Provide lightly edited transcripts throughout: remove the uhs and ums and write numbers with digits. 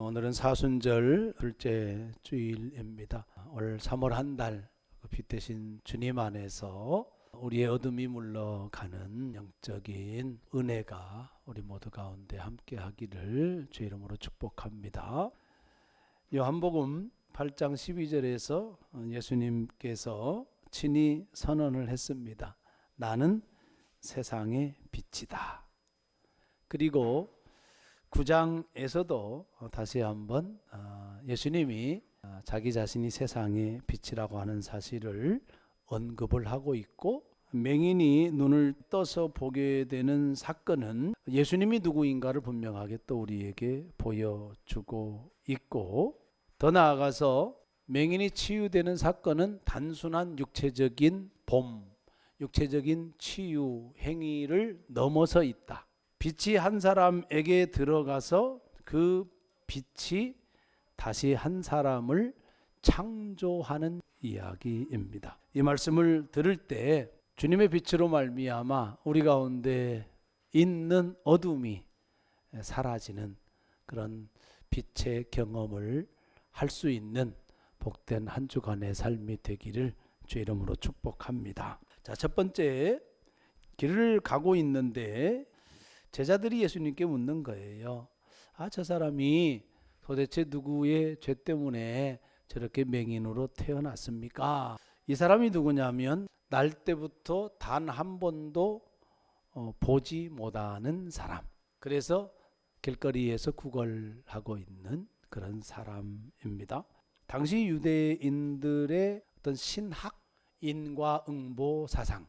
오늘은 사순절 둘째 주일입니다. 올 3월 한 달 빛 대신 주님 안에서 우리의 어둠이 물러가는 영적인 은혜가 우리 모두 가운데 함께 하기를 주 이름으로 축복합니다. 요한복음 8장 12절에서 예수님께서 친히 선언을 했습니다. 나는 세상의 빛이다. 그리고 9장에서도 다시 한번 예수님이 자기 자신이 세상의 빛이라고 하는 사실을 언급을 하고 있고, 맹인이 눈을 떠서 보게 되는 사건은 예수님이 누구인가를 분명하게 또 우리에게 보여주고 있고, 더 나아가서 맹인이 치유되는 사건은 단순한 육체적인 육체적인 치유 행위를 넘어서 있다. 빛이 한 사람에게 들어가서 그 빛이 다시 한 사람을 창조하는 이야기입니다. 이 말씀을 들을 때 주님의 빛으로 말미암아 우리 가운데 있는 어둠이 사라지는 그런 빛의 경험을 할 수 있는 복된 한 주간의 삶이 되기를 주 이름으로 축복합니다. 자, 첫 번째, 길을 가고 있는데 제자들이 예수님께 묻는 거예요. 저 사람이 도대체 누구의 죄 때문에 저렇게 맹인으로 태어났습니까? 이 사람이 누구냐면 날 때부터 단 한 번도 보지 못하는 사람. 그래서 길거리에서 구걸하고 있는 그런 사람입니다. 당시 유대인들의 어떤 신학, 인과응보 사상,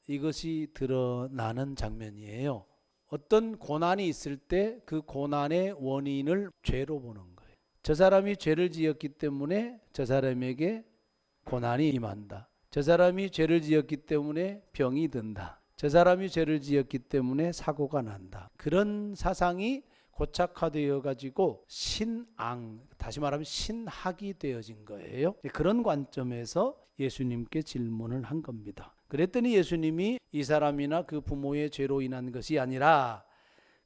이것이 드러나는 장면이에요. 어떤 고난이 있을 때 그 고난의 원인을 죄로 보는 거예요. 저 사람이 죄를 지었기 때문에 저 사람에게 고난이 임한다. 저 사람이 죄를 지었기 때문에 병이 든다. 저 사람이 죄를 지었기 때문에 사고가 난다. 그런 사상이 고착화되어 가지고 신앙, 다시 말하면 신학이 되어진 거예요. 그런 관점에서 예수님께 질문을 한 겁니다. 그랬더니 예수님이 이 사람이나 그 부모의 죄로 인한 것이 아니라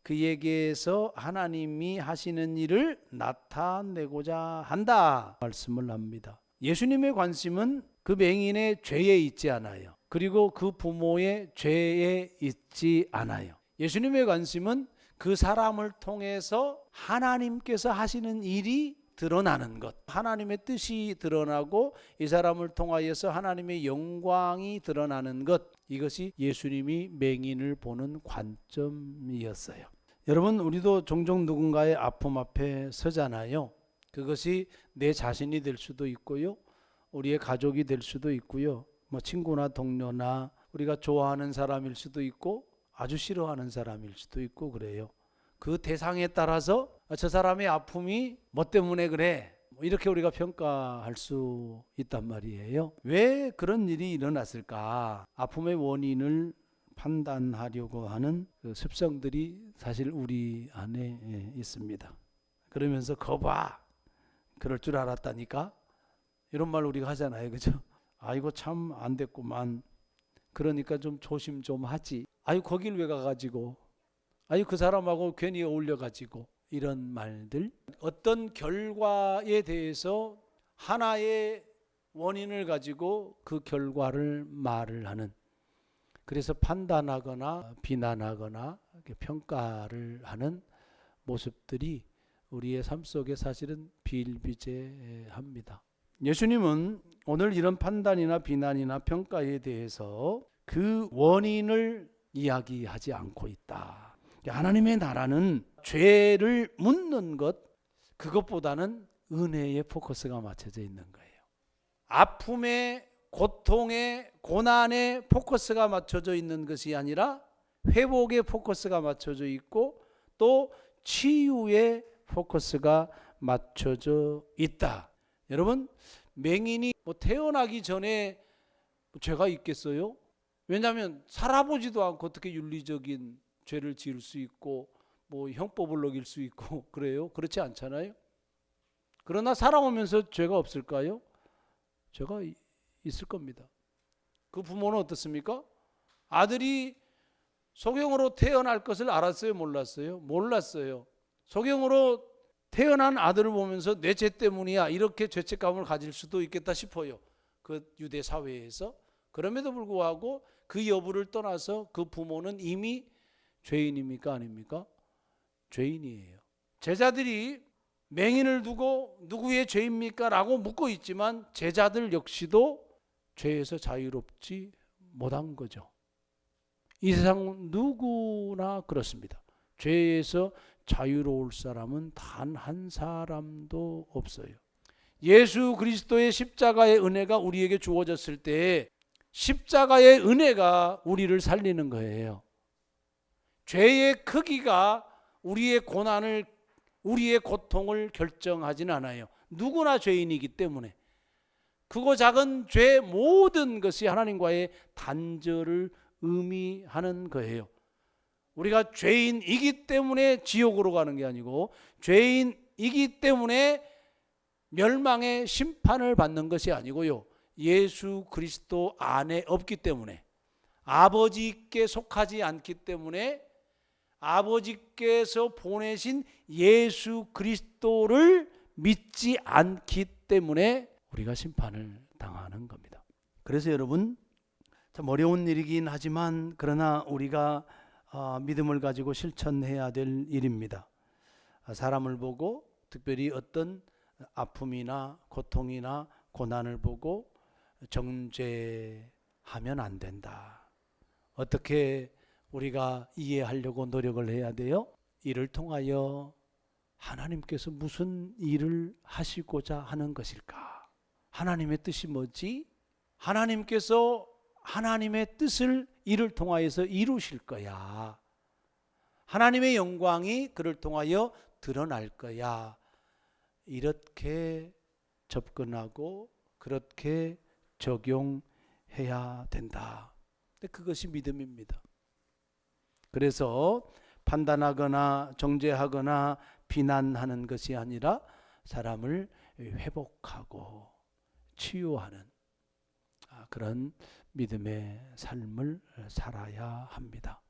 그에게서 하나님이 하시는 일을 나타내고자 한다 말씀을 합니다. 예수님의 관심은 그 맹인의 죄에 있지 않아요. 그리고 그 부모의 죄에 있지 않아요. 예수님의 관심은 그 사람을 통해서 하나님께서 하시는 일이 드러나는 것, 하나님의 뜻이 드러나고 이 사람을 통하여서 하나님의 영광이 드러나는 것, 이것이 예수님이 맹인을 보는 관점이었어요. 여러분, 우리도 종종 누군가의 아픔 앞에 서잖아요. 그것이 내 자신이 될 수도 있고요, 우리의 가족이 될 수도 있고요, 친구나 동료나 우리가 좋아하는 사람일 수도 있고 아주 싫어하는 사람일 수도 있고 그래요. 그 대상에 따라서 저 사람의 아픔이 뭐 때문에 그래, 이렇게 우리가 평가할 수 있단 말이에요. 왜 그런 일이 일어났을까? 아픔의 원인을 판단하려고 하는 그 습성들이 사실 우리 안에 있습니다. 그러면서 거봐, 그럴 줄 알았다니까, 이런 말 우리가 하잖아요, 그죠? 아이고 참 안 됐구만, 그러니까 좀 조심 좀 하지, 아유 거길 왜 가가지고, 아유 그 사람하고 괜히 어울려가지고, 이런 말들, 어떤 결과에 대해서 하나의 원인을 가지고 그 결과를 말을 하는, 그래서 판단하거나 비난하거나 평가를 하는 모습들이 우리의 삶 속에 사실은 비일비재합니다. 예수님은 오늘 이런 판단이나 비난이나 평가에 대해서 그 원인을 이야기하지 않고 있다. 하나님의 나라는 죄를 묻는 것, 그것보다는 은혜의 포커스가 맞춰져 있는 거예요. 아픔의, 고통의, 고난의 포커스가 맞춰져 있는 것이 아니라 회복의 포커스가 맞춰져 있고 또 치유의 포커스가 맞춰져 있다. 여러분, 맹인이 태어나기 전에 죄가 있겠어요? 왜냐하면 살아보지도 않고 어떻게 윤리적인 죄를 지을 수 있고 형법을 어길 수 있고 그래요? 그렇지 않잖아요. 그러나 살아오면서 죄가 없을까요? 죄가 있을 겁니다. 그 부모는 어떻습니까? 아들이 소경으로 태어날 것을 알았어요? 몰랐어요? 몰랐어요. 소경으로 태어난 아들을 보면서 내 죄 때문이야 이렇게 죄책감을 가질 수도 있겠다 싶어요. 그 유대 사회에서. 그럼에도 불구하고 그 여부를 떠나서 그 부모는 이미 죄인입니까 아닙니까? 죄인이에요. 제자들이 맹인을 두고 누구의 죄입니까? 라고 묻고 있지만 제자들 역시도 죄에서 자유롭지 못한 거죠. 이 세상 누구나 그렇습니다. 죄에서 자유로울 사람은 단 한 사람도 없어요. 예수 그리스도의 십자가의 은혜가 우리에게 주어졌을 때 십자가의 은혜가 우리를 살리는 거예요. 죄의 크기가 우리의 고난을, 우리의 고통을 결정하진 않아요. 누구나 죄인이기 때문에 크고 작은 죄 모든 것이 하나님과의 단절을 의미하는 거예요. 우리가 죄인이기 때문에 지옥으로 가는 게 아니고 죄인이기 때문에 멸망의 심판을 받는 것이 아니고요. 예수 그리스도 안에 없기 때문에, 아버지께 속하지 않기 때문에, 아버지께서 보내신 예수 그리스도를 믿지 않기 때문에 우리가 심판을 당하는 겁니다. 그래서 여러분, 참 어려운 일이긴 하지만 그러나 우리가 믿음을 가지고 실천해야 될 일입니다. 사람을 보고, 특별히 어떤 아픔이나 고통이나 고난을 보고 정죄하면 안 된다. 어떻게 우리가 이해하려고 노력을 해야 돼요? 이를 통하여 하나님께서 무슨 일을 하시고자 하는 것일까? 하나님의 뜻이 뭐지? 하나님께서 하나님의 뜻을 이를 통하여서 이루실 거야. 하나님의 영광이 그를 통하여 드러날 거야. 이렇게 접근하고 그렇게 적용해야 된다. 근데 그것이 믿음입니다. 그래서 판단하거나 정죄하거나 비난하는 것이 아니라 사람을 회복하고 치유하는 그런 믿음의 삶을 살아야 합니다.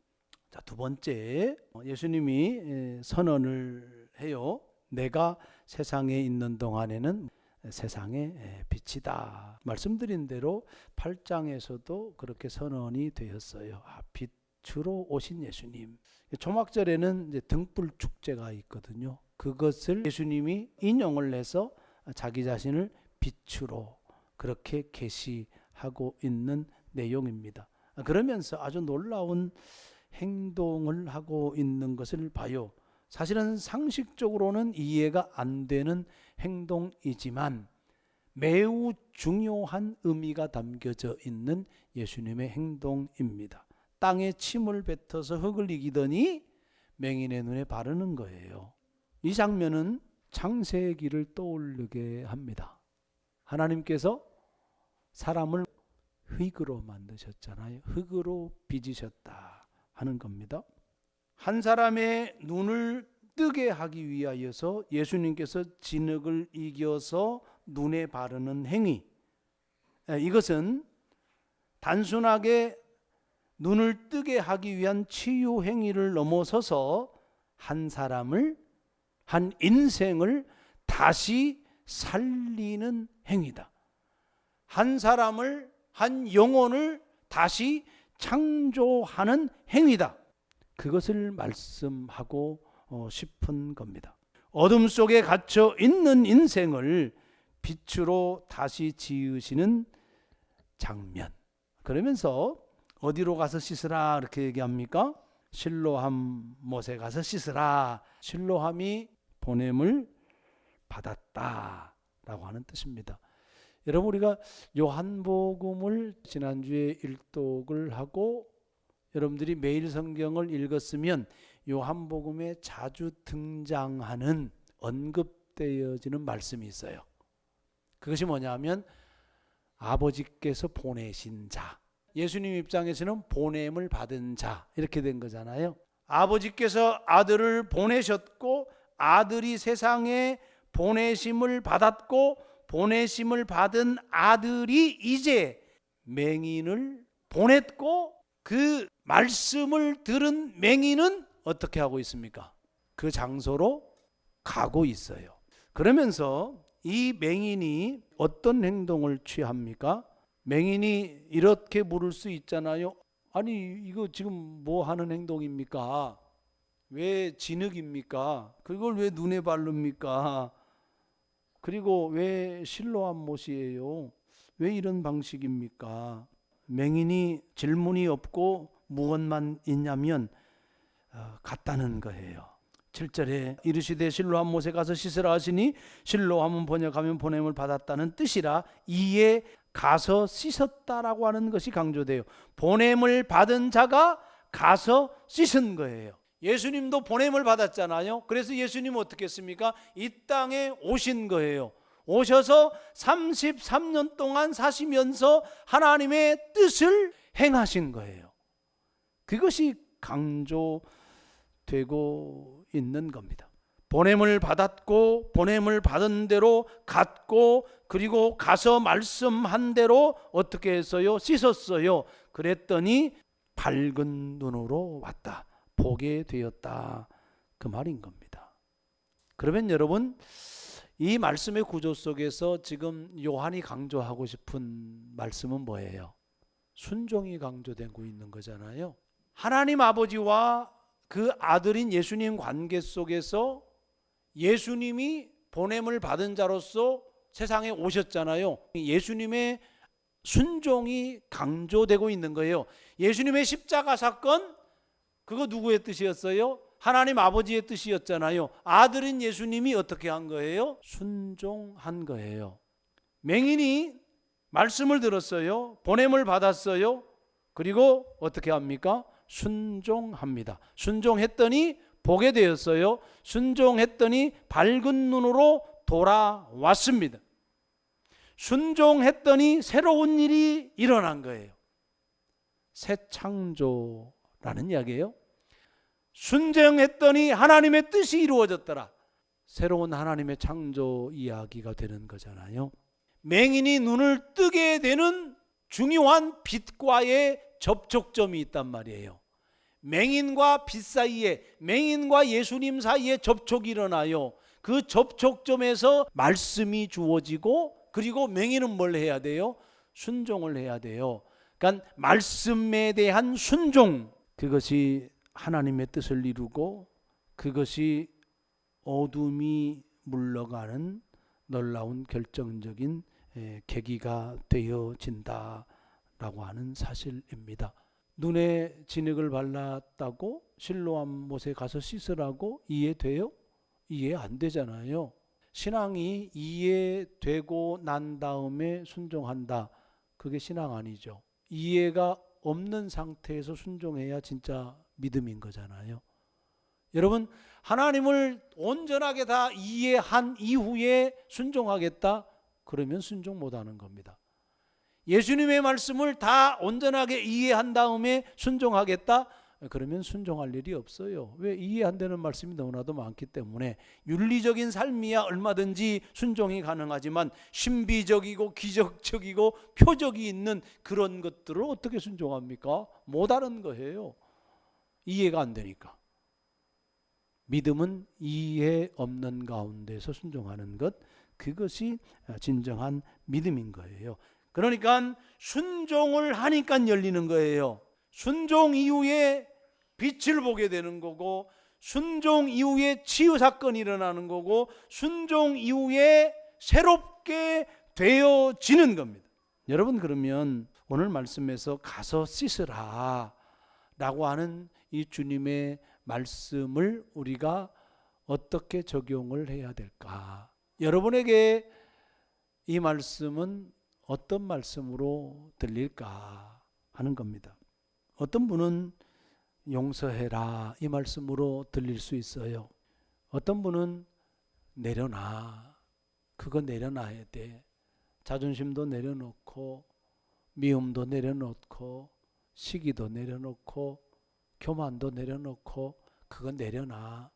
자, 두 번째, 예수님이 선언을 해요. 내가 세상에 있는 동안에는 세상의 빛이다. 말씀드린 대로 8장에서도 그렇게 선언이 되었어요. 빛으로 오신 예수님. 초막절에는 이제 등불 축제가 있거든요. 그것을 예수님이 인용을 해서 자기 자신을 빛으로 그렇게 계시하고 있는 내용입니다. 그러면서 아주 놀라운 행동을 하고 있는 것을 봐요. 사실은 상식적으로는 이해가 안 되는 행동이지만 매우 중요한 의미가 담겨져 있는 예수님의 행동입니다. 땅에 침을 뱉어서 흙을 이기더니 맹인의 눈에 바르는 거예요. 이 장면은 창세기를 떠올리게 합니다. 하나님께서 사람을 흙으로 만드셨잖아요. 흙으로 빚으셨다 하는 겁니다. 한 사람의 눈을 뜨게 하기 위하여서 예수님께서 진흙을 이겨서 눈에 바르는 행위, 이것은 단순하게 눈을 뜨게 하기 위한 치유 행위를 넘어서서 한 사람을, 한 인생을 다시 살리는 행위다. 한 사람을, 한 영혼을 다시 창조하는 행위다. 그것을 말씀하고 싶은 겁니다. 어둠 속에 갇혀 있는 인생을 빛으로 다시 지으시는 장면. 그러면서 어디로 가서 씻으라 이렇게 얘기합니까? 실로함 못에 가서 씻으라. 실로함이 보냄을 받았다라고 하는 뜻입니다. 여러분, 우리가 요한복음을 지난주에 일독을 하고 여러분들이 매일 성경을 읽었으면 요한복음에 자주 등장하는, 언급되어지는 말씀이 있어요. 그것이 뭐냐면 아버지께서 보내신 자, 예수님 입장에서는 보냄을 받은 자, 이렇게 된 거잖아요. 아버지께서 아들을 보내셨고 아들이 세상에 보내심을 받았고 보내심을 받은 아들이 이제 맹인을 보냈고 그 말씀을 들은 맹인은 어떻게 하고 있습니까? 그 장소로 가고 있어요. 그러면서 이 맹인이 어떤 행동을 취합니까? 맹인이 이렇게 물을 수 있잖아요. 아니 이거 지금 뭐 하는 행동입니까? 왜 진흙입니까? 그걸 왜 눈에 바릅니까? 그리고 왜 실로암 못이에요? 왜 이런 방식입니까? 맹인이 질문이 없고 무엇만 있냐면 같다는 거예요. 7절에 이르시되 실로암 못에 가서 씻으라 하시니 실로암은 번역하면 보냄을 받았다는 뜻이라 이에 가서 씻었다라고 하는 것이 강조돼요. 보냄을 받은 자가 가서 씻은 거예요. 예수님도 보냄을 받았잖아요. 그래서 예수님은 어떻게 했습니까? 이 땅에 오신 거예요. 오셔서 33년 동안 사시면서 하나님의 뜻을 행하신 거예요. 그것이 강조되고 있는 겁니다. 보냄을 받았고 보냄을 받은 대로 갔고 그리고 가서 말씀한 대로 어떻게 했어요? 씻었어요. 그랬더니 밝은 눈으로 왔다. 보게 되었다. 그 말인 겁니다. 그러면 여러분 이 말씀의 구조 속에서 지금 요한이 강조하고 싶은 말씀은 뭐예요? 순종이 강조되고 있는 거잖아요. 하나님 아버지와 그 아들인 예수님 관계 속에서 예수님이 보냄을 받은 자로서 세상에 오셨잖아요. 예수님의 순종이 강조되고 있는 거예요. 예수님의 십자가 사건 그거 누구의 뜻이었어요? 하나님 아버지의 뜻이었잖아요. 아들인 예수님이 어떻게 한 거예요? 순종한 거예요. 맹인이 말씀을 들었어요. 보냄을 받았어요. 그리고 어떻게 합니까? 순종합니다. 순종했더니 보게 되었어요. 순종했더니 밝은 눈으로 돌아왔습니다. 순종했더니 새로운 일이 일어난 거예요. 새 창조라는 이야기예요. 순종했더니 하나님의 뜻이 이루어졌더라. 새로운 하나님의 창조 이야기가 되는 거잖아요. 맹인이 눈을 뜨게 되는 중요한 빛과의 접촉점이 있단 말이에요. 맹인과 빛 사이에, 맹인과 예수님 사이에 접촉이 일어나요. 그 접촉점에서 말씀이 주어지고 그리고 맹인은 뭘 해야 돼요? 순종을 해야 돼요. 그러니까 말씀에 대한 순종, 그것이 하나님의 뜻을 이루고 그것이 어둠이 물러가는 놀라운 결정적인 계기가 되어진다라고 하는 사실입니다. 눈에 진흙을 발랐다고 실로암 못에 가서 씻으라고 이해돼요? 이해 안 되잖아요. 신앙이 이해되고 난 다음에 순종한다. 그게 신앙 아니죠. 이해가 없는 상태에서 순종해야 진짜 믿음인 거잖아요. 여러분, 하나님을 온전하게 다 이해한 이후에 순종하겠다? 그러면 순종 못하는 겁니다. 예수님의 말씀을 다 온전하게 이해한 다음에 순종하겠다? 그러면 순종할 일이 없어요. 왜? 이해 안 되는 말씀이 너무나도 많기 때문에. 윤리적인 삶이야 얼마든지 순종이 가능하지만 신비적이고 기적적이고 표적이 있는 그런 것들을 어떻게 순종합니까? 못하는 거예요. 이해가 안 되니까. 믿음은 이해 없는 가운데서 순종하는 것, 그것이 진정한 믿음인 거예요. 그러니까 순종을 하니까 열리는 거예요. 순종 이후에 빛을 보게 되는 거고, 순종 이후에 치유 사건이 일어나는 거고, 순종 이후에 새롭게 되어지는 겁니다. 여러분, 그러면 오늘 말씀에서 가서 씻으라 라고 하는 이 주님의 말씀을 우리가 어떻게 적용을 해야 될까? 여러분에게 이 말씀은 어떤 말씀으로 들릴까 하는 겁니다. 어떤 분은 용서해라 이 말씀으로 들릴 수 있어요. 어떤 분은 내려놔, 그거 내려놔야 돼. 자존심도 내려놓고 미움도 내려놓고 시기도 내려놓고 교만도 내려놓고 그거 내려놔,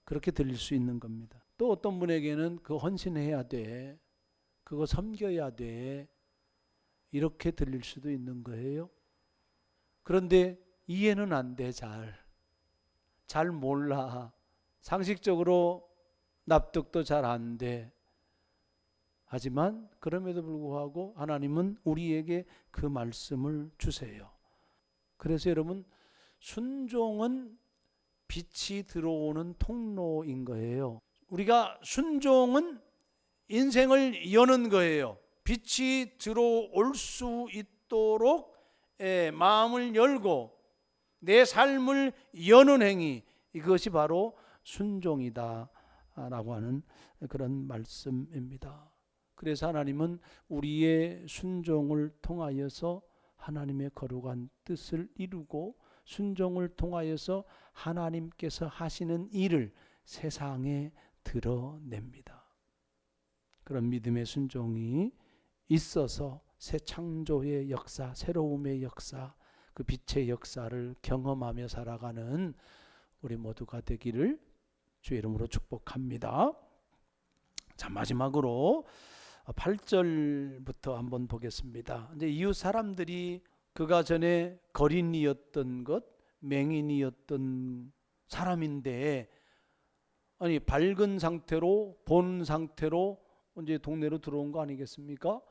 그렇게 들릴 수 있는 겁니다. 또 어떤 분에게는 그거 헌신해야 돼, 그거 섬겨야 돼, 이렇게 들릴 수도 있는 거예요. 그런데 이해는 안 돼. 잘 몰라. 상식적으로 납득도 잘 안 돼. 하지만 그럼에도 불구하고 하나님은 우리에게 그 말씀을 주세요. 그래서 여러분, 순종은 빛이 들어오는 통로인 거예요. 우리가 순종은 인생을 여는 거예요. 빛이 들어올 수 있도록 마음을 열고 내 삶을 여는 행위, 이것이 바로 순종이다 라고 하는 그런 말씀입니다. 그래서 하나님은 우리의 순종을 통하여서 하나님의 거룩한 뜻을 이루고 순종을 통하여서 하나님께서 하시는 일을 세상에 드러냅니다. 그런 믿음의 순종이 있어서 새 창조의 역사, 새로움의 역사, 그 빛의 역사를 경험하며 살아가는 우리 모두가 되기를 주의 이름으로 축복합니다. 자, 마지막으로 8절부터 한번 보겠습니다. 이제 이웃 사람들이 그가 전에 거린이었던 것, 맹인이었던 사람인데, 아니 밝은 상태로 본 상태로 이제 동네로 들어온 거 아니겠습니까?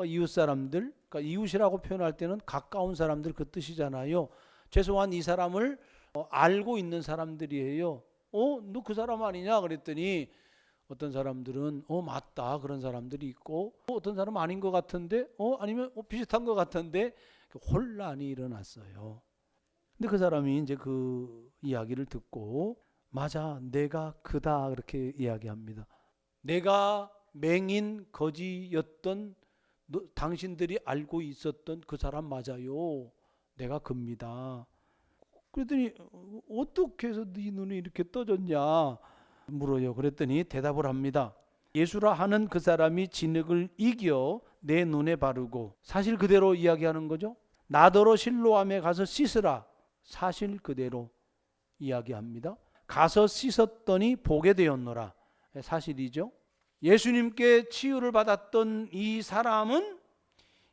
이웃 사람들, 그러니까 이웃이라고 표현할 때는 가까운 사람들 그 뜻이잖아요. 최소한 이 사람을 알고 있는 사람들이에요. 너 그 사람 아니냐 그랬더니 어떤 사람들은 맞다 그런 사람들이 있고, 어떤 사람은 아닌 것 같은데 아니면 비슷한 것 같은데 혼란이 일어났어요. 근데 그 사람이 이제 그 이야기를 듣고 맞아 내가 그다 그렇게 이야기합니다. 내가 맹인 거지였던 당신들이 알고 있었던 그 사람 맞아요. 내가 그입니다. 그랬더니 어떻게 해서 네 눈이 이렇게 떠졌냐 물어요. 그랬더니 대답을 합니다. 예수라 하는 그 사람이 진흙을 이겨 내 눈에 바르고, 사실 그대로 이야기하는 거죠. 나더러 실로암에 가서 씻으라. 사실 그대로 이야기합니다. 가서 씻었더니 보게 되었노라. 사실이죠. 예수님께 치유를 받았던 이 사람은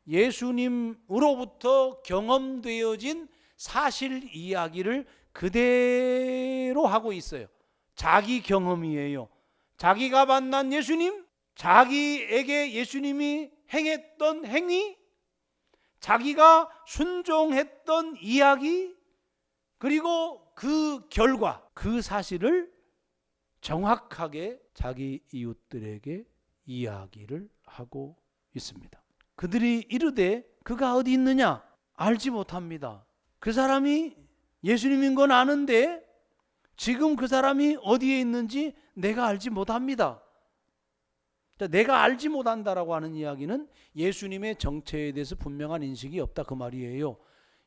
예수님으로부터 경험되어진 사실 이야기를 그대로 하고 있어요. 자기 경험이에요. 자기가 만난 예수님, 자기에게 예수님이 행했던 행위, 자기가 순종했던 이야기, 그리고 그 결과, 그 사실을 정확하게 자기 이웃들에게 이야기를 하고 있습니다. 그들이 이르되 그가 어디 있느냐? 알지 못합니다. 그 사람이 예수님인 건 아는데 지금 그 사람이 어디에 있는지 내가 알지 못합니다. 내가 알지 못한다라고 하는 이야기는 예수님의 정체에 대해서 분명한 인식이 없다 그 말이에요.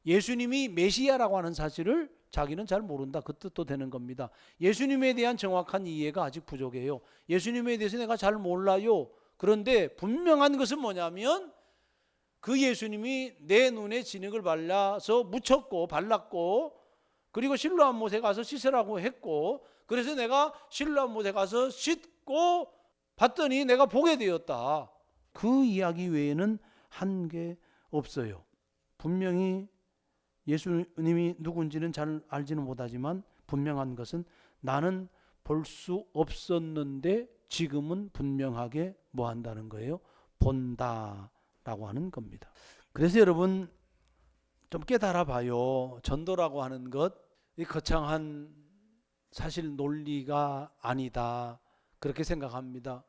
예수님이 메시아라고 하는 사실을 자기는 잘 모른다 그 뜻도 되는 겁니다. 예수님에 대한 정확한 이해가 아직 부족해요. 예수님에 대해서 내가 잘 몰라요. 그런데 분명한 것은 뭐냐면 그 예수님이 내 눈에 진흙을 발라서 묻혔고 발랐고, 그리고 실로암 못에 가서 씻으라고 했고, 그래서 내가 실로암 못에 가서 씻고 봤더니 내가 보게 되었다. 그 이야기 외에는 한 게 없어요. 분명히 예수님이 누군지는 잘 알지는 못하지만 분명한 것은 나는 볼 수 없었는데 지금은 분명하게 뭐 한다는 거예요? 본다라고 하는 겁니다. 그래서 여러분 좀 깨달아 봐요. 전도라고 하는 것, 이 거창한 사실 논리가 아니다 그렇게 생각합니다.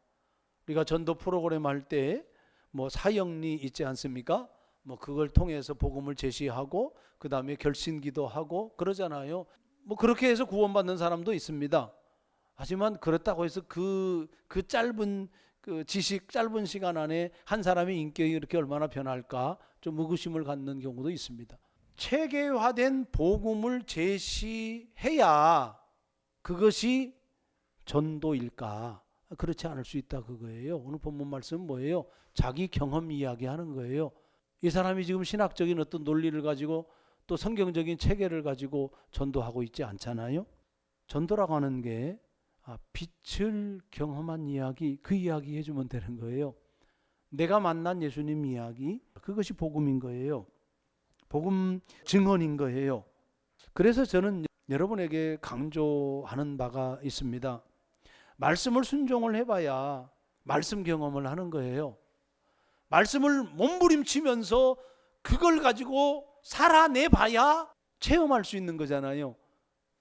우리가 전도 프로그램 할 때 뭐 사역리 있지 않습니까? 뭐 그걸 통해서 복음을 제시하고 그 다음에 결신기도 하고 그러잖아요. 뭐 그렇게 해서 구원받는 사람도 있습니다. 하지만 그렇다고 해서 그 짧은 그 지식 짧은 시간 안에 한 사람의 인격이 이렇게 얼마나 변할까 좀 의구심을 갖는 경우도 있습니다. 체계화된 복음을 제시해야 그것이 전도일까? 그렇지 않을 수 있다 그거예요. 오늘 본문 말씀은 뭐예요? 자기 경험 이야기하는 거예요. 이 사람이 지금 신학적인 어떤 논리를 가지고 또 성경적인 체계를 가지고 전도하고 있지 않잖아요. 전도라고 하는 게 빛을 경험한 이야기, 그 이야기 해주면 되는 거예요. 내가 만난 예수님 이야기, 그것이 복음인 거예요. 복음 증언인 거예요. 그래서 저는 여러분에게 강조하는 바가 있습니다. 말씀을 순종을 해봐야 말씀 경험을 하는 거예요. 말씀을 몸부림치면서 그걸 가지고 살아내봐야 체험할 수 있는 거잖아요.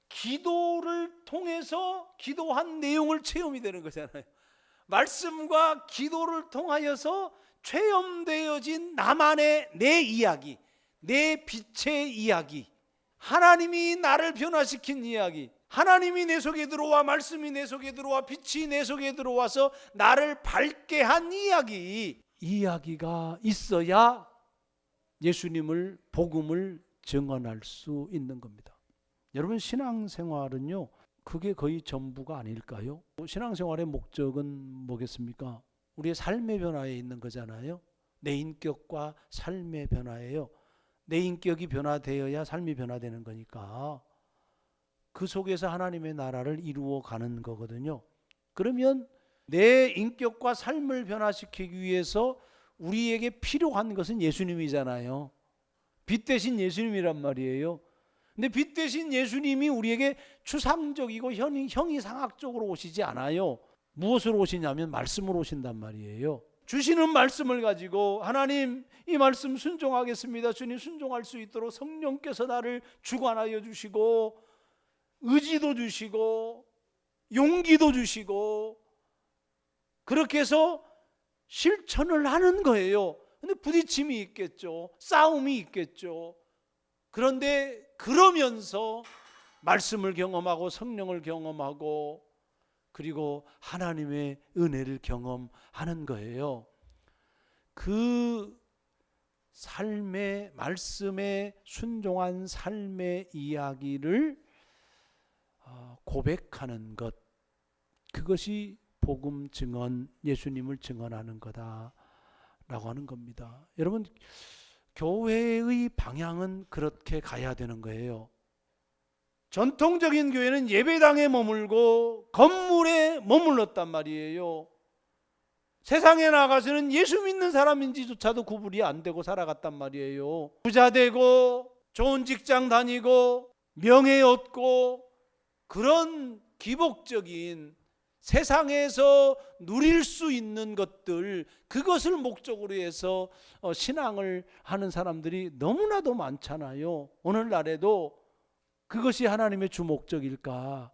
기도를 통해서 기도한 내용을 체험이 되는 거잖아요. 말씀과 기도를 통하여서 체험되어진 나만의 내 이야기, 내 빛의 이야기, 하나님이 나를 변화시킨 이야기, 하나님이 내 속에 들어와 말씀이 내 속에 들어와 빛이 내 속에 들어와서 나를 밝게 한 이야기가 있어야 예수님을, 복음을 증언할 수 있는 겁니다. 여러분, 신앙생활은요, 그게 거의 전부가 아닐까요? 신앙생활의 목적은 뭐겠습니까? 우리의 삶의 변화에 있는 거잖아요. 내 인격과 삶의 변화예요. 내 인격이 변화되어야 삶이 변화되는 거니까 그 속에서 하나님의 나라를 이루어가는 거거든요. 그러면 내 인격과 삶을 변화시키기 위해서 우리에게 필요한 것은 예수님이잖아요. 빛 대신 예수님이란 말이에요. 근데 빛 대신 예수님이 우리에게 추상적이고 형이상학적으로 오시지 않아요. 무엇으로 오시냐면 말씀으로 오신단 말이에요. 주시는 말씀을 가지고 하나님, 이 말씀 순종하겠습니다. 주님, 순종할 수 있도록 성령께서 나를 주관하여 주시고 의지도 주시고 용기도 주시고 그렇게 해서 실천을 하는 거예요. 근데 부딪힘이 있겠죠. 싸움이 있겠죠. 그런데 그러면서 말씀을 경험하고 성령을 경험하고 그리고 하나님의 은혜를 경험하는 거예요. 그 삶의 말씀에 순종한 삶의 이야기를 고백하는 것, 그것이 복음 증언, 예수님을 증언하는 거다라고 하는 겁니다. 여러분, 교회의 방향은 그렇게 가야 되는 거예요. 전통적인 교회는 예배당에 머물고 건물에 머물렀단 말이에요. 세상에 나가서는 예수 믿는 사람인지조차도 구분이 안 되고 살아갔단 말이에요. 부자 되고 좋은 직장 다니고 명예 얻고 그런 기복적인 세상에서 누릴 수 있는 것들, 그것을 목적으로 해서 신앙을 하는 사람들이 너무나도 많잖아요. 오늘날에도 그것이 하나님의 주목적일까?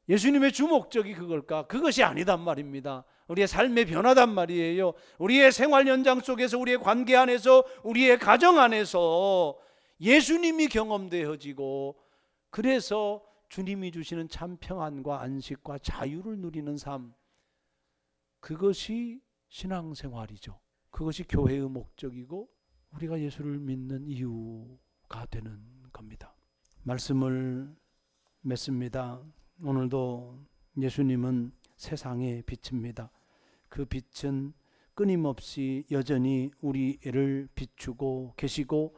예수님의 주목적이 그걸까? 그것이 아니단 말입니다. 우리의 삶의 변화단 말이에요. 우리의 생활 연장 속에서, 우리의 관계 안에서, 우리의 가정 안에서 예수님이 경험되어지고, 그래서 주님이 주시는 참 평안과 안식과 자유를 누리는 삶, 그것이 신앙생활이죠. 그것이 교회의 목적이고 우리가 예수를 믿는 이유가 되는 겁니다. 말씀을 맺습니다. 오늘도 예수님은 세상의 빛입니다. 그 빛은 끊임없이 여전히 우리를 비추고 계시고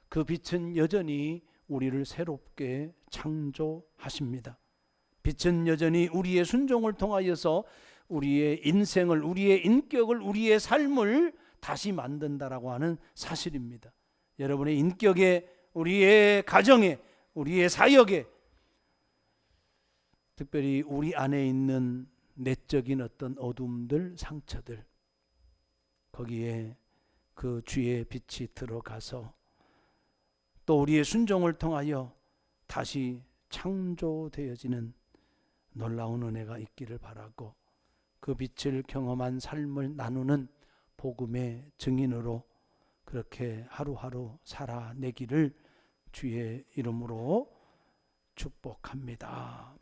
그 빛은 여전히 우리를 새롭게 창조하십니다. 빛은 여전히 우리의 순종을 통하여서 우리의 인생을, 우리의 인격을, 우리의 삶을 다시 만든다라고 하는 사실입니다. 여러분의 인격에, 우리의 가정에, 우리의 사역에, 특별히 우리 안에 있는 내적인 어떤 어둠들, 상처들, 거기에 그 주의 빛이 들어가서 또 우리의 순종을 통하여 다시 창조되어지는 놀라운 은혜가 있기를 바라고, 그 빛을 경험한 삶을 나누는 복음의 증인으로 그렇게 하루하루 살아내기를 주의 이름으로 축복합니다.